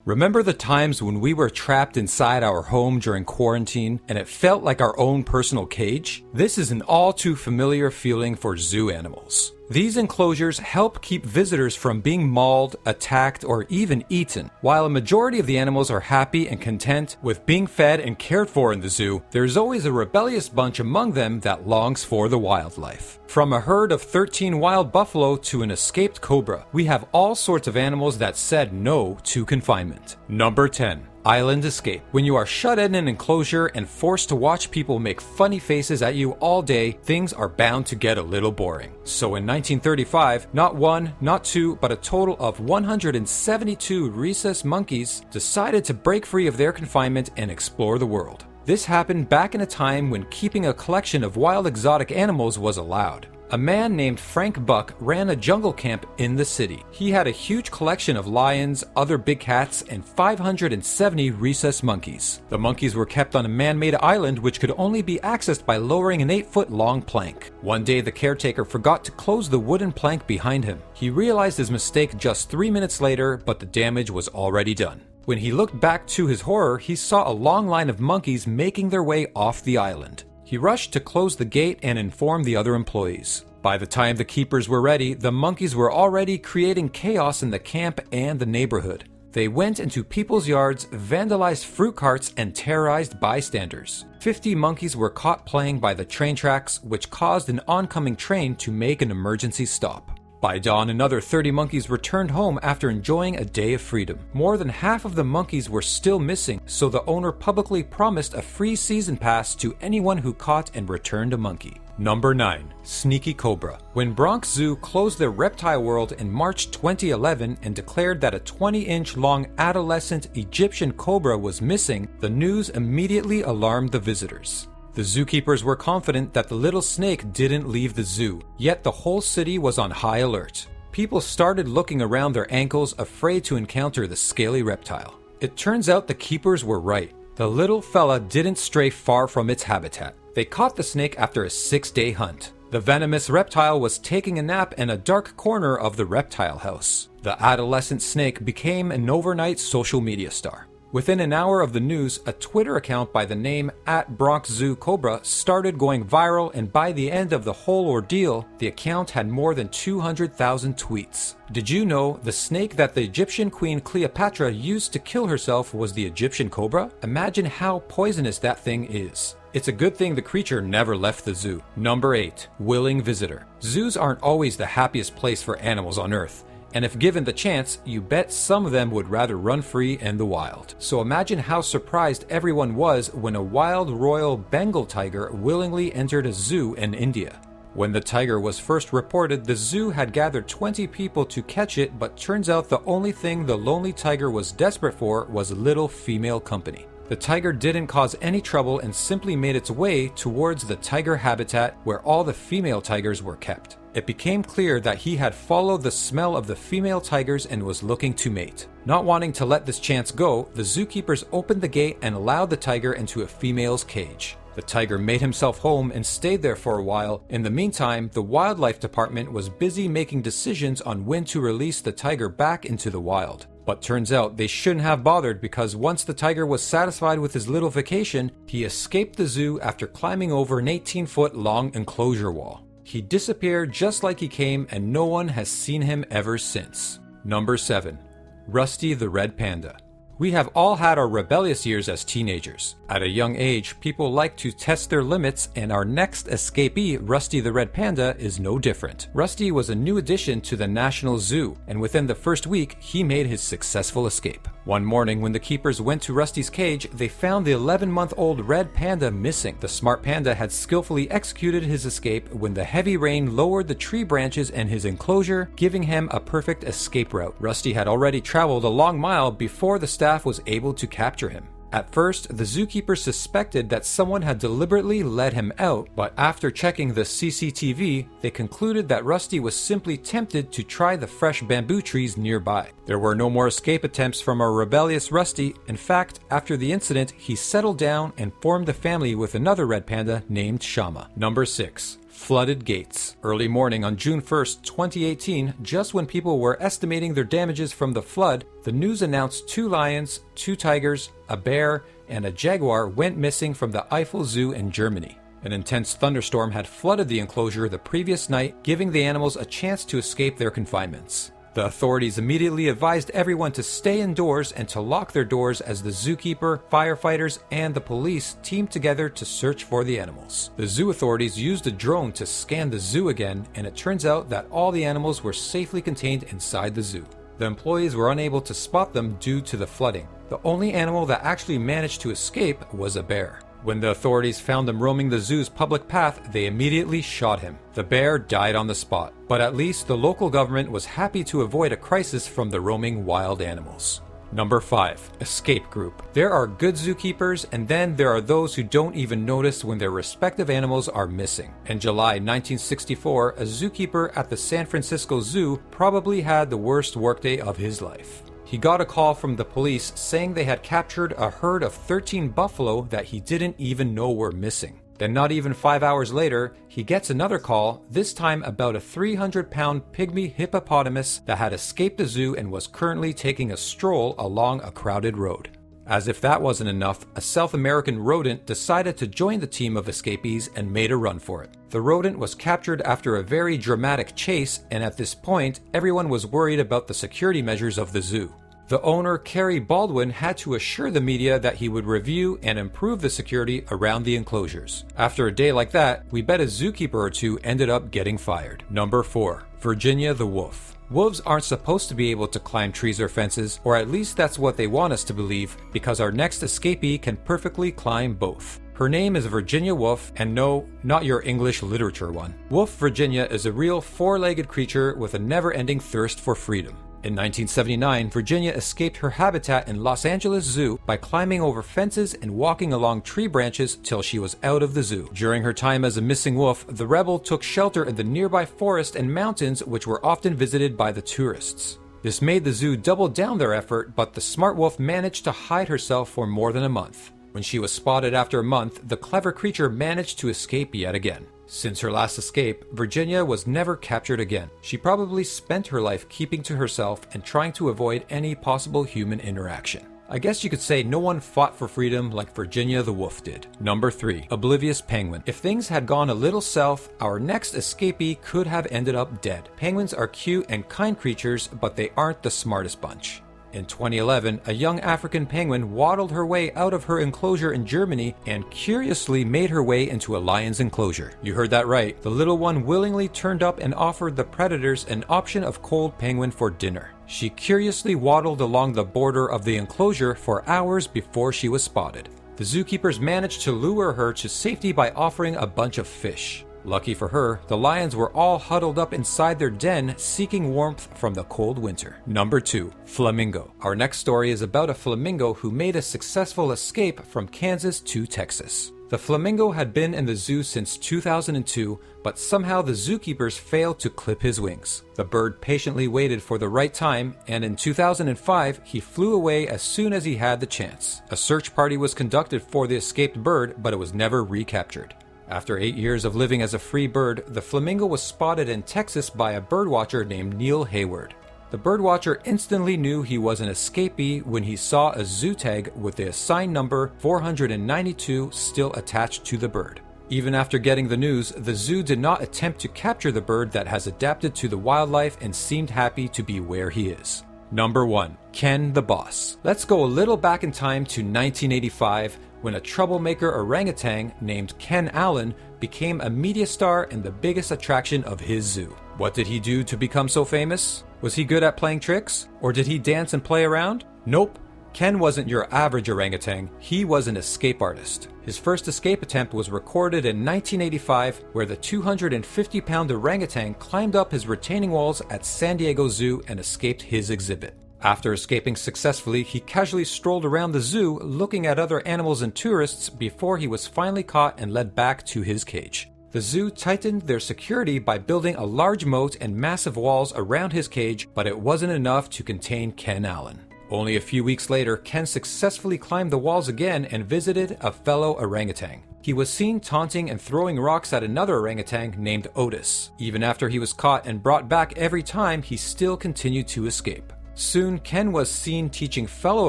Remember the times when we were trapped inside our home during quarantine and it felt like our own personal cage? This is an all too familiar feeling for zoo animals. These enclosures help keep visitors from being mauled, attacked, or even eaten. While a majority of the animals are happy and content with being fed and cared for in the zoo, there's always a rebellious bunch among them that longs for the wildlife. From a herd of 13 wild buffalo to an escaped cobra, we have all sorts of animals that said no to confinement. Number 10. Island escape. When you are shut in an enclosure and forced to watch people make funny faces at you all day, things are bound to get a little boring. So in 1935, not one, not two, but a total of 172 rhesus monkeys decided to break free of their confinement and explore the world. This happened back in a time when keeping a collection of wild exotic animals was allowed. A man named Frank Buck ran a jungle camp in the city. He had a huge collection of lions, other big cats, and 570 rhesus monkeys. The monkeys were kept on a man-made island which could only be accessed by lowering an 8-foot-long plank. One day the caretaker forgot to close the wooden plank behind him. He realized his mistake just 3 minutes later, but the damage was already done. When he looked back to his horror, he saw a long line of monkeys making their way off the island. He rushed to close the gate and inform the other employees. By the time the keepers were ready, the monkeys were already creating chaos in the camp and the neighborhood. They went into people's yards, vandalized fruit carts, and terrorized bystanders. 50 monkeys were caught playing by the train tracks, which caused an oncoming train to make an emergency stop. By dawn, another 30 monkeys returned home after enjoying a day of freedom. More than half of the monkeys were still missing, so the owner publicly promised a free season pass to anyone who caught and returned a monkey. Number 9. Sneaky Cobra. When Bronx Zoo closed their reptile world in March 2011 and declared that a 20-inch long adolescent Egyptian cobra was missing, the news immediately alarmed the visitors. The zookeepers were confident that the little snake didn't leave the zoo, yet the whole city was on high alert. People started looking around their ankles, afraid to encounter the scaly reptile. It turns out the keepers were right. The little fella didn't stray far from its habitat. They caught the snake after a 6-day hunt. The venomous reptile was taking a nap in a dark corner of the reptile house. The adolescent snake became an overnight social media star. Within an hour of the news, a Twitter account by the name @BronxZooCobra started going viral, and by the end of the whole ordeal, the account had more than 200,000 tweets. Did you know the snake that the Egyptian queen Cleopatra used to kill herself was the Egyptian cobra? Imagine how poisonous that thing is. It's a good thing the creature never left the zoo. Number 8. Willing visitor. Zoos aren't always the happiest place for animals on Earth. And if given the chance, you bet some of them would rather run free in the wild. So imagine how surprised everyone was when a wild royal Bengal tiger willingly entered a zoo in India. When the tiger was first reported, the zoo had gathered 20 people to catch it, but turns out the only thing the lonely tiger was desperate for was a little female company. The tiger didn't cause any trouble and simply made its way towards the tiger habitat where all the female tigers were kept. It became clear that he had followed the smell of the female tigers and was looking to mate. Not wanting to let this chance go, the zookeepers opened the gate and allowed the tiger into a female's cage. The tiger made himself home and stayed there for a while. In the meantime, the wildlife department was busy making decisions on when to release the tiger back into the wild. But turns out they shouldn't have bothered, because once the tiger was satisfied with his little vacation, he escaped the zoo after climbing over an 18-foot long enclosure wall. He disappeared just like he came, and no one has seen him ever since. Number 7. Rusty the Red Panda. We have all had our rebellious years as teenagers. At a young age, people like to test their limits, and our next escapee, Rusty the Red Panda, is no different. Rusty was a new addition to the National Zoo, and within the first week, he made his successful escape. One morning, when the keepers went to Rusty's cage, they found the 11-month-old Red Panda missing. The smart panda had skillfully executed his escape when the heavy rain lowered the tree branches in his enclosure, giving him a perfect escape route. Rusty had already traveled a long mile before the staff was able to capture him. At first, the zookeeper suspected that someone had deliberately let him out, but after checking the CCTV, they concluded that Rusty was simply tempted to try the fresh bamboo trees nearby. There were no more escape attempts from our rebellious Rusty. In fact, after the incident, he settled down and formed a family with another red panda named Shama. Number 6. Flooded gates. Early morning on June 1st, 2018, just when people were estimating their damages from the flood, the news announced 2 lions, 2 tigers, a bear, and a jaguar went missing from the Eiffel Zoo in Germany. An intense thunderstorm had flooded the enclosure the previous night, giving the animals a chance to escape their confinements. The authorities immediately advised everyone to stay indoors and to lock their doors as the zookeeper, firefighters, and the police teamed together to search for the animals. The zoo authorities used a drone to scan the zoo again, and it turns out that all the animals were safely contained inside the zoo. The employees were unable to spot them due to the flooding. The only animal that actually managed to escape was a bear. When the authorities found him roaming the zoo's public path, they immediately shot him. The bear died on the spot, but at least the local government was happy to avoid a crisis from the roaming wild animals. Number 5. Escape group. There are good zookeepers, and then there are those who don't even notice when their respective animals are missing. In July 1964, a zookeeper at the San Francisco Zoo probably had the worst workday of his life. He got a call from the police saying they had captured a herd of 13 buffalo that he didn't even know were missing. Then not even 5 hours later, he gets another call, this time about a 300-pound pygmy hippopotamus that had escaped the zoo and was currently taking a stroll along a crowded road. As if that wasn't enough, a South American rodent decided to join the team of escapees and made a run for it. The rodent was captured after a very dramatic chase, and at this point, everyone was worried about the security measures of the zoo. The owner, Kerry Baldwin, had to assure the media that he would review and improve the security around the enclosures. After a day like that, we bet a zookeeper or two ended up getting fired. Number 4. Virginia the wolf. Wolves aren't supposed to be able to climb trees or fences, or at least that's what they want us to believe, because our next escapee can perfectly climb both. Her name is Virginia Woolf, and no, not your English literature one. Wolf Virginia is a real 4-legged creature with a never-ending thirst for freedom. In 1979, Virginia escaped her habitat in Los Angeles Zoo by climbing over fences and walking along tree branches till she was out of the zoo. During her time as a missing wolf, the rebel took shelter in the nearby forest and mountains, which were often visited by the tourists. This made the zoo double down their effort, but the smart wolf managed to hide herself for more than a month. When she was spotted after a month, the clever creature managed to escape yet again. Since her last escape, Virginia was never captured again. She probably spent her life keeping to herself and trying to avoid any possible human interaction. I guess you could say no one fought for freedom like Virginia the wolf did. Number 3. Oblivious penguin. If things had gone a little south, our next escapee could have ended up dead. Penguins are cute and kind creatures, but they aren't the smartest bunch. In 2011, a young African penguin waddled her way out of her enclosure in Germany and curiously made her way into a lion's enclosure. You heard that right. The little one willingly turned up and offered the predators an option of cold penguin for dinner. She curiously waddled along the border of the enclosure for hours before she was spotted. The zookeepers managed to lure her to safety by offering a bunch of fish. Lucky for her, the lions were all huddled up inside their den, seeking warmth from the cold winter. Number 2. Flamingo. Our next story is about a flamingo who made a successful escape from Kansas to Texas. The flamingo had been in the zoo since 2002, but somehow the zookeepers failed to clip his wings. The bird patiently waited for the right time, and in 2005, he flew away as soon as he had the chance. A search party was conducted for the escaped bird, but it was never recaptured. After 8 years of living as a free bird, the flamingo was spotted in Texas by a birdwatcher named Neil Hayward. The birdwatcher instantly knew he was an escapee when he saw a zoo tag with the assigned number 492 still attached to the bird. Even after getting the news, the zoo did not attempt to capture the bird that has adapted to the wildlife and seemed happy to be where he is. Number 1. Ken the Boss. Let's go a little back in time to 1985, when a troublemaker orangutan named Ken Allen became a media star and the biggest attraction of his zoo. What did he do to become so famous? Was he good at playing tricks? Or did he dance and play around? Nope. Ken wasn't your average orangutan, he was an escape artist. His first escape attempt was recorded in 1985, where the 250-pound orangutan climbed up his retaining walls at San Diego Zoo and escaped his exhibit. After escaping successfully, he casually strolled around the zoo looking at other animals and tourists before he was finally caught and led back to his cage. The zoo tightened their security by building a large moat and massive walls around his cage, but it wasn't enough to contain Ken Allen. Only a few weeks later, Ken successfully climbed the walls again and visited a fellow orangutan. he was seen taunting and throwing rocks at another orangutan named Otis. Even after he was caught and brought back every time, he still continued to escape. Soon, Ken was seen teaching fellow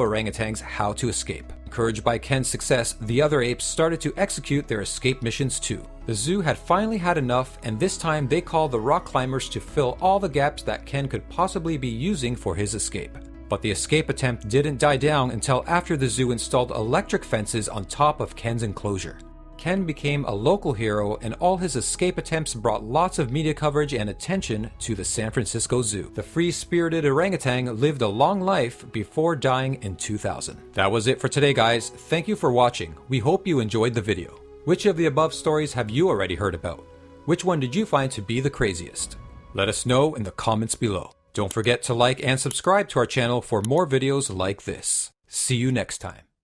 orangutans how to escape. Encouraged by Ken's success, the other apes started to execute their escape missions too. The zoo had finally had enough, and this time they called the rock climbers to fill all the gaps that Ken could possibly be using for his escape. But the escape attempt didn't die down until after the zoo installed electric fences on top of Ken's enclosure. Ken became a local hero, and all his escape attempts brought lots of media coverage and attention to the San Francisco Zoo. The free-spirited orangutan lived a long life before dying in 2000. That was it for today, guys. Thank you for watching. We hope you enjoyed the video. Which of the above stories have you already heard about? Which one did you find to be the craziest? Let us know in the comments below. Don't forget to like and subscribe to our channel for more videos like this. See you next time.